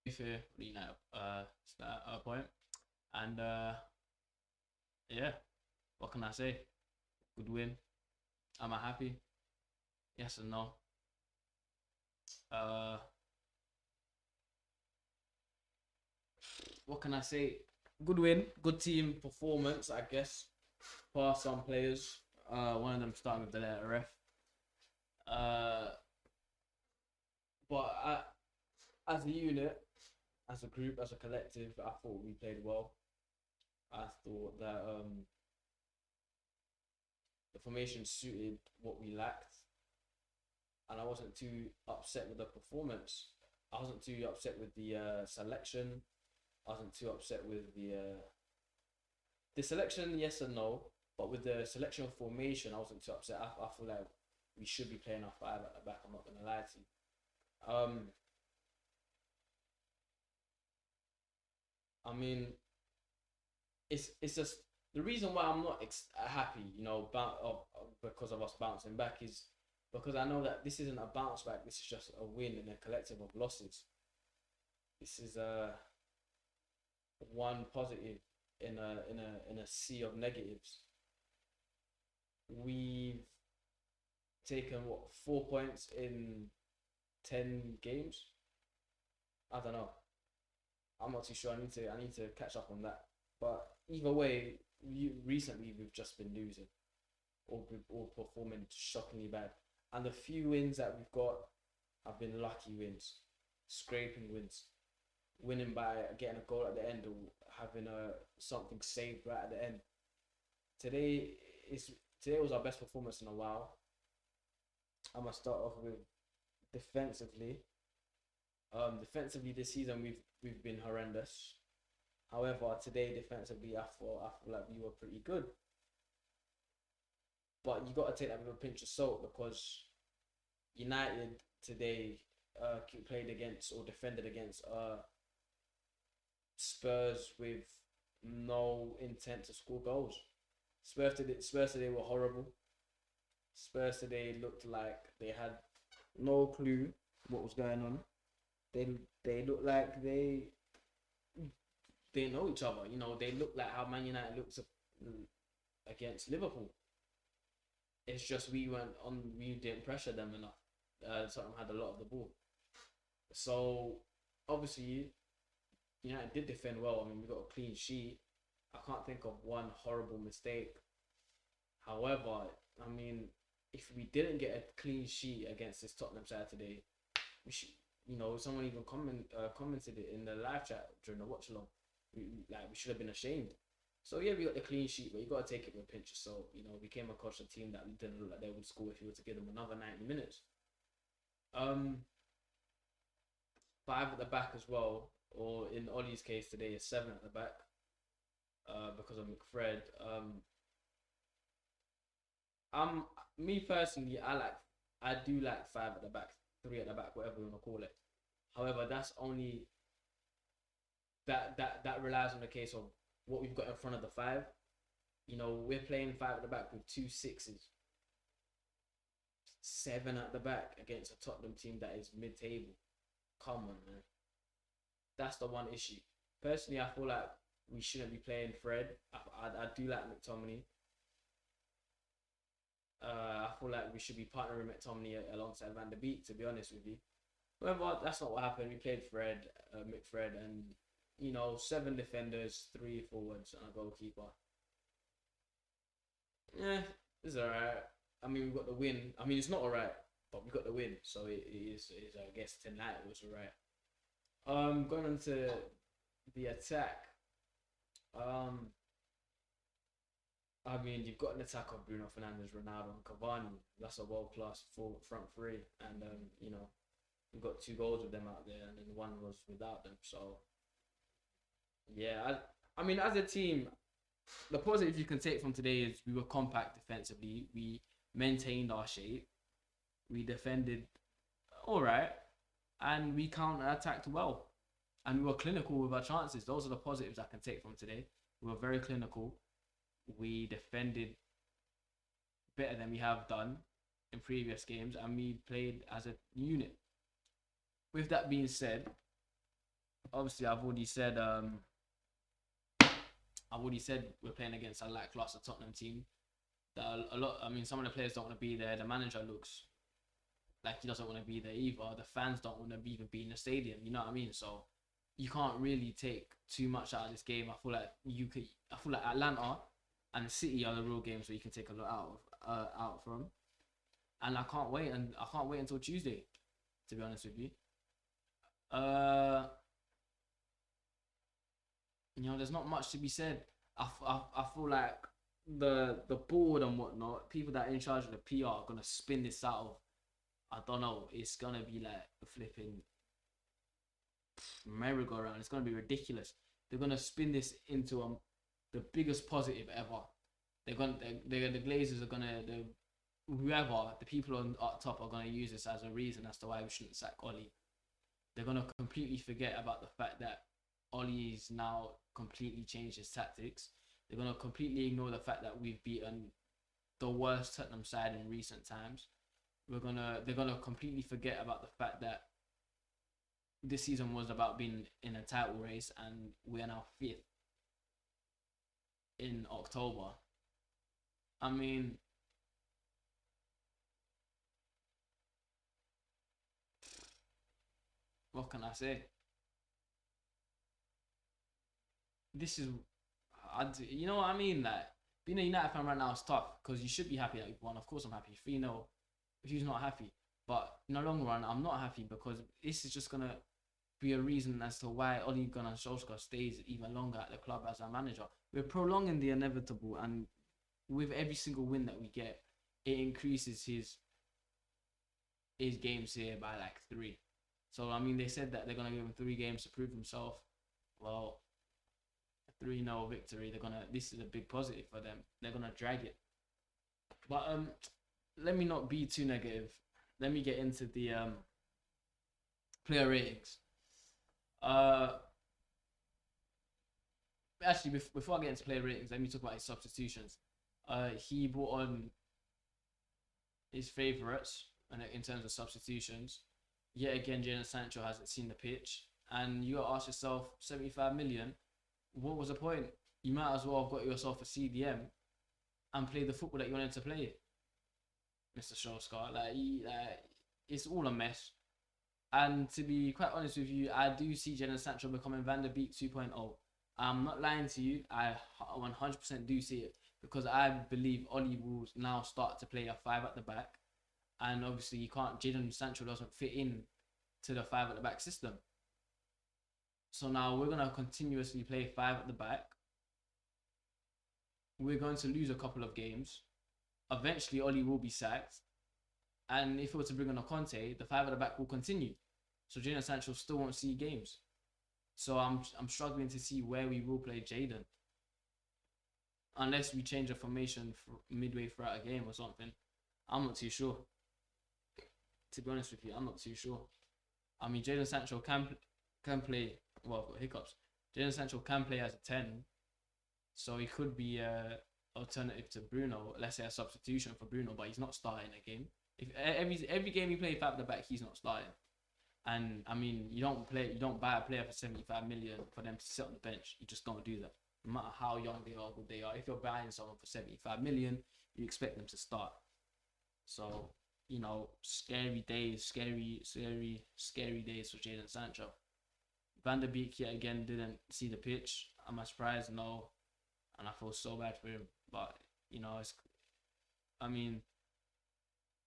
Naffe, United point. And yeah, what can I say? Good win. Am I happy? Yes and no. Uh, what can I say? Good win, good team performance, I guess. Past some players. One of them starting with the letter F. Uh, as a unit, as a group, as a collective, I thought we played well. I thought that the formation suited what we lacked, and I wasn't too upset with the performance. I wasn't too upset with the selection. I wasn't too upset with the selection, yes and no. But with the selection formation, I wasn't too upset. I feel like we should be playing our five at the back. I'm not gonna lie to you. I mean, it's just the reason why I'm not happy, because of us bouncing back is because I know that this isn't a bounce back. This is just a win in a collective of losses. This is one positive in a sea of negatives. We've taken what 4 points in 10 games. I don't know. I'm not too sure. I need to catch up on that. But either way, recently we've just been losing or performing shockingly bad. And the few wins that we've got have been lucky wins, scraping wins, winning by getting a goal at the end or having something saved right at the end. Today is today was our best performance in a while. I'm gonna start off with defensively. Defensively this season we've been horrendous. However, today defensively I feel like we were pretty good. But you got to take that with a pinch of salt because United today played against or defended against Spurs with no intent to score goals. Spurs today were horrible. Spurs today looked like they had no clue what was going on. They looked like they know each other. They look like how Man United looks against Liverpool. It's just we didn't pressure them enough. Tottenham had a lot of the ball. So obviously United did defend well. I mean, we got a clean sheet. I can't think of one horrible mistake. However, I mean, if we didn't get a clean sheet against this Tottenham side today, we should. Someone even commented it in the live chat during the watch along. We should have been ashamed. So yeah, we got the clean sheet, but you got to take it with a pinch of salt. We came across a team that didn't look like they would score if you were to give them another 90 minutes. Um, 5 at the back as well, or in Ollie's case today is 7 at the back. Because of McFred. Me personally, I do like 5 at the back, 3 at the back, whatever you want to call it. However, that's only that relies on the case of what we've got in front of the 5. We're playing 5 at the back with 2 6s, 7 at the back against a Tottenham team that is mid-table. Come on, man. That's the one issue. Personally, I feel like we shouldn't be playing Fred. I do like McTominay. I feel like we should be partnering McTominay alongside Van der Beek, to be honest with you. However, that's not what happened. We played McFred, and 7 defenders, 3 forwards, and a goalkeeper. Yeah, it's alright. I mean, we got the win. I mean, it's not alright, but we got the win, so it is. I guess tonight it was alright. Going on to the attack. I mean, you've got an attack of Bruno Fernandes, Ronaldo, and Cavani. That's a world-class front three, and we've got 2 goals with them out there, and then 1 was without them. So, yeah, I mean, as a team, the positive you can take from today is we were compact defensively. We maintained our shape. We defended all right, and we counter-attacked well, and we were clinical with our chances. Those are the positives I can take from today. We were very clinical. We defended better than we have done in previous games, and we played as a unit. With that being said, obviously I've already said we're playing against a lackluster Tottenham team. That a lot. I mean, some of the players don't want to be there. The manager looks like he doesn't want to be there either. The fans don't want to even be in the stadium. You know what I mean? So you can't really take too much out of this game. I feel like Atlanta and City are the real games where you can take a lot out from. And I can't wait. And I can't wait until Tuesday. To be honest with you. Uh, there's not much to be said. I feel like the board and whatnot, people that are in charge of the PR are gonna spin this out of, I don't know, it's gonna be like a flipping merry-go-round. It's gonna be ridiculous. They're gonna spin this into the biggest positive ever. The Glazers are gonna the people on up top are gonna use this as a reason as to why we shouldn't sack Oli. They're gonna completely forget about the fact that Ollie's now completely changed his tactics. They're gonna completely ignore the fact that we've beaten the worst Tottenham side in recent times. They're gonna completely forget about the fact that this season was about being in a title race, and we are now 5th in October. I mean, what can I say? This is, you know what I mean? Like, being a United fan right now is tough because you should be happy that we've won. Of course, I'm happy. 3-0. Who's not happy? But in the long run, I'm not happy because this is just gonna be a reason as to why Ole Gunnar Solskjaer stays even longer at the club as our manager. We're prolonging the inevitable, and with every single win that we get, it increases his games here by like 3. So I mean, they said that they're gonna give him 3 games to prove himself. Well, 3-0 victory. This is a big positive for them. They're gonna drag it. But let me not be too negative. Let me get into the player ratings. Actually, before I get into player ratings, let me talk about his substitutions. He brought on his favourites in terms of substitutions. Yet again, Jadon Sancho hasn't seen the pitch, and you gotta ask yourself, 75 million. What was the point? You might as well have got yourself a CDM and play the football that you wanted to play, Mr. Solskjaer. It's all a mess. And to be quite honest with you, I do see Jadon Sancho becoming Van der Beek 2.0. I'm not lying to you. I 100% do see it because I believe Oli will now start to play a 5 at the back. And obviously, Jadon Sancho doesn't fit in to the 5 at the back system. So now we're going to continuously play 5 at the back. We're going to lose a couple of games. Eventually, Oli will be sacked. And if we were to bring on a Conte, the 5 at the back will continue. So Jadon Sancho still won't see games. So I'm struggling to see where we will play Jadon. Unless we change the formation midway throughout a game or something. I'm not too sure. To be honest with you, I'm not too sure. I mean, Jadon Sancho can play. Well, I've got hiccups. Jadon Sancho can play as a 10. So he could be an alternative to Bruno. Let's say a substitution for Bruno, but he's not starting a game. If every game you play 5 at the back, he's not starting. And I mean, you don't buy a player for 75 million for them to sit on the bench. You just don't do that. No matter how young they are, good they are. If you're buying someone for 75 million, you expect them to start. So, scary days for Jadon Sancho. Van der Beek yet again didn't see the pitch. Am I surprised? No. And I feel so bad for him. But,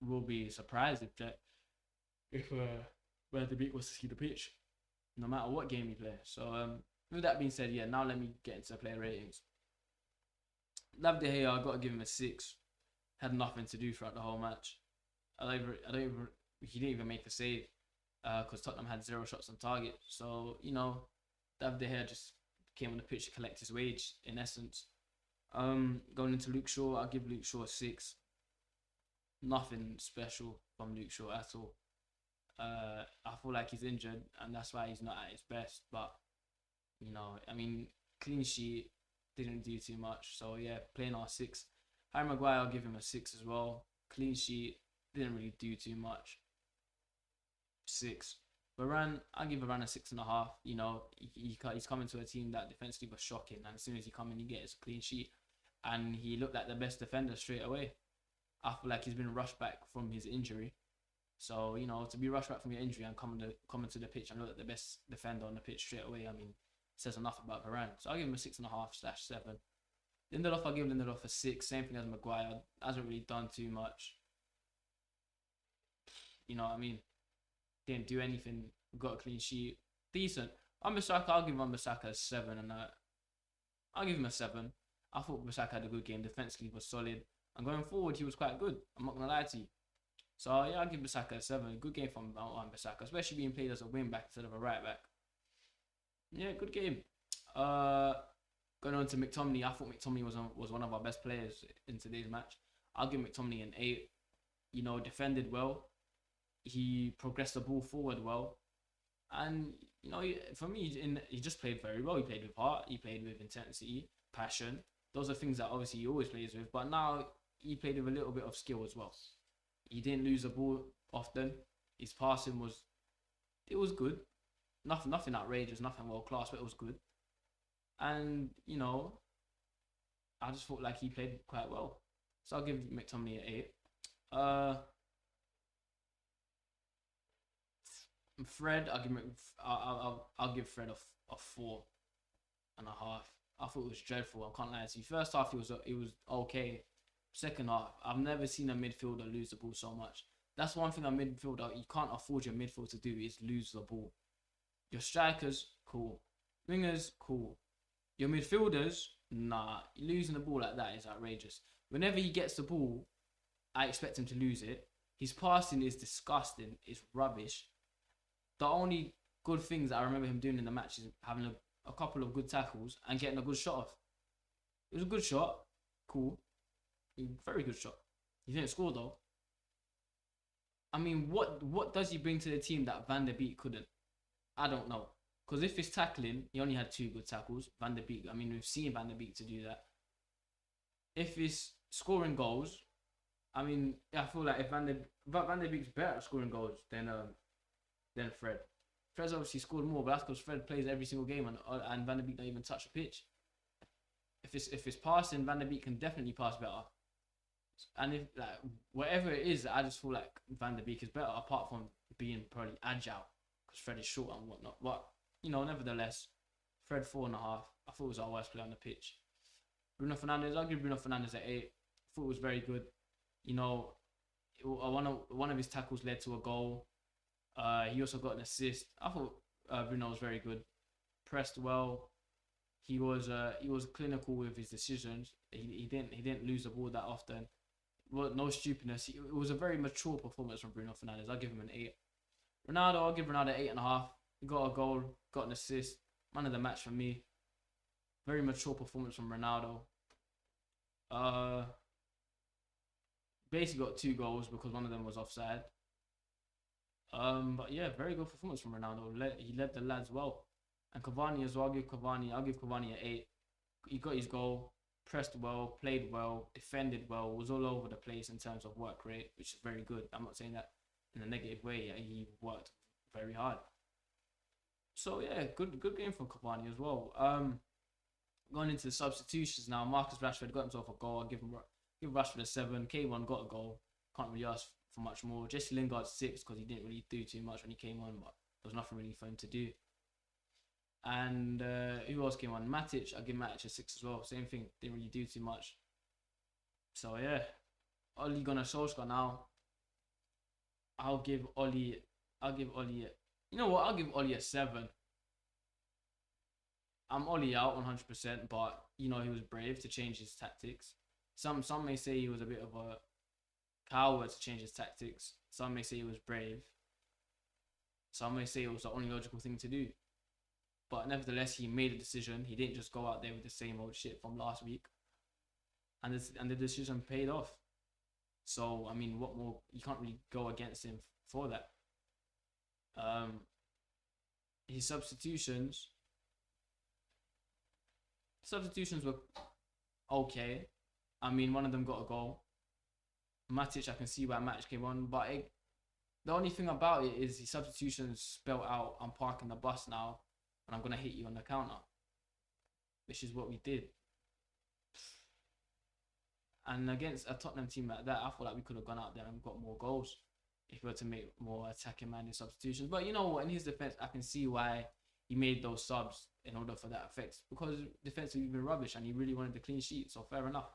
we'll be surprised if Van der Beek was to see the pitch, no matter what game you play. So, with that being said, now let me get into player ratings. David De Gea, I got to give him a 6. Had nothing to do throughout the whole match. He didn't even make a save because Tottenham had 0 shots on target. So, David De Gea just came on the pitch to collect his wage, in essence. Going into Luke Shaw, I'll give Luke Shaw a 6. Nothing special from Luke Shaw at all. I feel like he's injured and that's why he's not at his best. But, clean sheet, didn't do too much. So, plain R6. Harry Maguire, I'll give him a 6 as well. Clean sheet, didn't really do too much. 6. Varane, I give Varane a 6.5. You know, he's coming to a team that defensively was shocking, and as soon as he come in, he gets a clean sheet, and he looked like the best defender straight away. I feel like he's been rushed back from his injury. So, you know, to be rushed back from your injury and come into the pitch and look at the best defender on the pitch straight away, I mean, says enough about Varane. So I'll give him a 6.5/7. Lindelof, I'll give Lindelof a 6. Same thing as Maguire. Hasn't really done too much. You know what I mean? Didn't do anything. Got a clean sheet. Decent. Wan-Bissaka, I'll give Wan-Bissaka a 7. And I'll give him a 7. I thought Bissaka had a good game. Defensively was solid. And going forward, he was quite good. I'm not going to lie to you. So, yeah, I'll give Bissaka a 7. Good game from Wan-Bissaka, especially being played as a wing back instead of a right back. Yeah, good game. Going on to McTominay, I thought McTominay was one of our best players in today's match. I'll give McTominay an 8. You know, defended well. He progressed the ball forward well. And, you know, for me, he just played very well. He played with heart. He played with intensity, passion. Those are things that obviously he always plays with. But now he played with a little bit of skill as well. He didn't lose the ball often. His passing was good. Nothing outrageous, nothing world class, but it was good. And, you know, I just felt like he played quite well. So I'll give McTominay an 8. Fred, I'll give Fred a 4.5. I thought it was dreadful. I can't lie to you. First half, it was okay. Second half, I've never seen a midfielder lose the ball so much. That's one thing a midfielder, you can't afford your midfield to do, is lose the ball. Your strikers, cool. Wingers, cool. Your midfielders, nah. Losing the ball like that is outrageous. Whenever he gets the ball, I expect him to lose it. His passing is disgusting. It's rubbish. The only good things that I remember him doing in the match is having a couple of good tackles and getting a good shot off. It was a good shot. Cool. Very good shot. He didn't score though. I mean, what does he bring to the team that Van der Beek couldn't? I don't know. Because if it's tackling, he only had 2 good tackles. Van der Beek, I mean, we've seen Van der Beek to do that. If it's scoring goals, I mean, I feel like if Van der Beek's better at scoring goals than Fred. Fred's obviously scored more, but that's because Fred plays every single game and Van der Beek don't even touch the pitch. If it's passing, Van der Beek can definitely pass better. And if like whatever it is, I just feel like Van der Beek is better, apart from being probably agile, because Fred is short and whatnot. But you know, nevertheless, Fred 4.5. I thought it was our worst player on the pitch. Bruno Fernandes, I'll give Bruno Fernandes an 8. I thought it was very good. You know, one of his tackles led to a goal. He also got an assist. I thought Bruno was very good. Pressed well. He was clinical with his decisions. He didn't lose the ball that often. Well, no stupidness. It was a very mature performance from Bruno Fernandes. I'll give him an 8. Ronaldo, I'll give Ronaldo 8.5. He got a goal, got an assist. Man of the match for me. Very mature performance from Ronaldo. Basically got 2 goals because one of them was offside. But yeah, very good performance from Ronaldo. He led the lads well. And Cavani as well. I'll give Cavani an 8. He got his goal, pressed well, played well, defended well, was all over the place in terms of work rate, which is very good. I'm not saying that in a negative way. He worked very hard. So yeah, good game from Cavani as well. Going into the substitutions now, Marcus Rashford got himself a goal. I'll give Rashford a 7. K1 got a goal. Can't really ask for much more. Jesse Lingard 6 because he didn't really do too much when he came on, but there was nothing really for him to do. And who else came on? Matic, I'll give Matic a 6 as well. Same thing, didn't really do too much. So yeah, Ole Gunnar Solskjaer now. I'll give Ole. You know what? I'll give Ole a 7. I'm Ole out 100%, but you know he was brave to change his tactics. Some may say he was a bit of a coward to change his tactics. Some may say he was brave. Some may say it was the only logical thing to do. But nevertheless, he made a decision. He didn't just go out there with the same old shit from last week. And the decision paid off. So, I mean, what more? You can't really go against him for that. His substitutions were okay. I mean, one of them got a goal. Matic, I can see why Matic came on, but The only thing about it is the substitutions spell out I'm parking the bus now and I'm gonna hit you on the counter, which is what we did. And against a Tottenham team like that, I feel like we could have gone out there and got more goals if we were to make more attacking minded substitutions. But you know what? In his defense, I can see why he made those subs in order for that effect, because defensively we've been rubbish and he really wanted the clean sheet. So fair enough.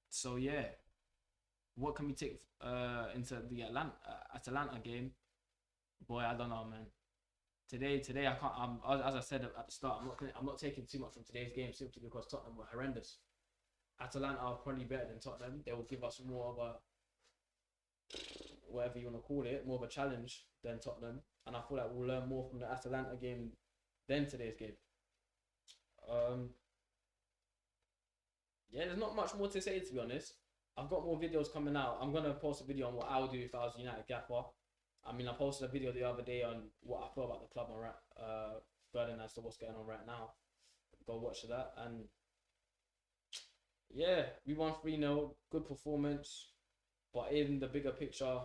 So yeah, what can we take into the Atalanta game? Boy, I don't know, man. Today I can't. As I said at the start, I'm not taking too much from today's game simply because Tottenham were horrendous. Atalanta are probably better than Tottenham. They will give us more of a, whatever you want to call it, more of a challenge than Tottenham, and I feel like we'll learn more from the Atalanta game than today's game. Yeah, there's not much more to say, to be honest. I've got more videos coming out. I'm gonna post a video on what I would do if I was a United gaffer. I mean, I posted a video the other day on what I felt about the club on Ferdinand as to what's going on right now. Go watch that. And yeah, we won 3-0. Good performance. But in the bigger picture,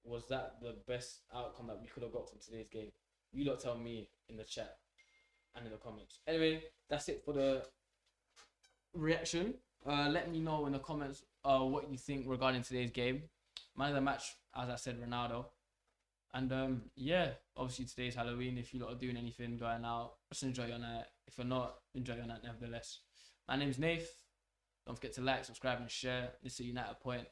was that the best outcome that we could have got from today's game? You lot tell me in the chat and in the comments. Anyway, that's it for the reaction. Let me know in the comments what you think regarding today's game. Man of the match, as I said, Ronaldo. And yeah, obviously today's Halloween. If you lot are doing anything, going out, just enjoy your night. If you're not, enjoy your night nevertheless. My name's Naffe. Don't forget to like, subscribe and share. This is United Point.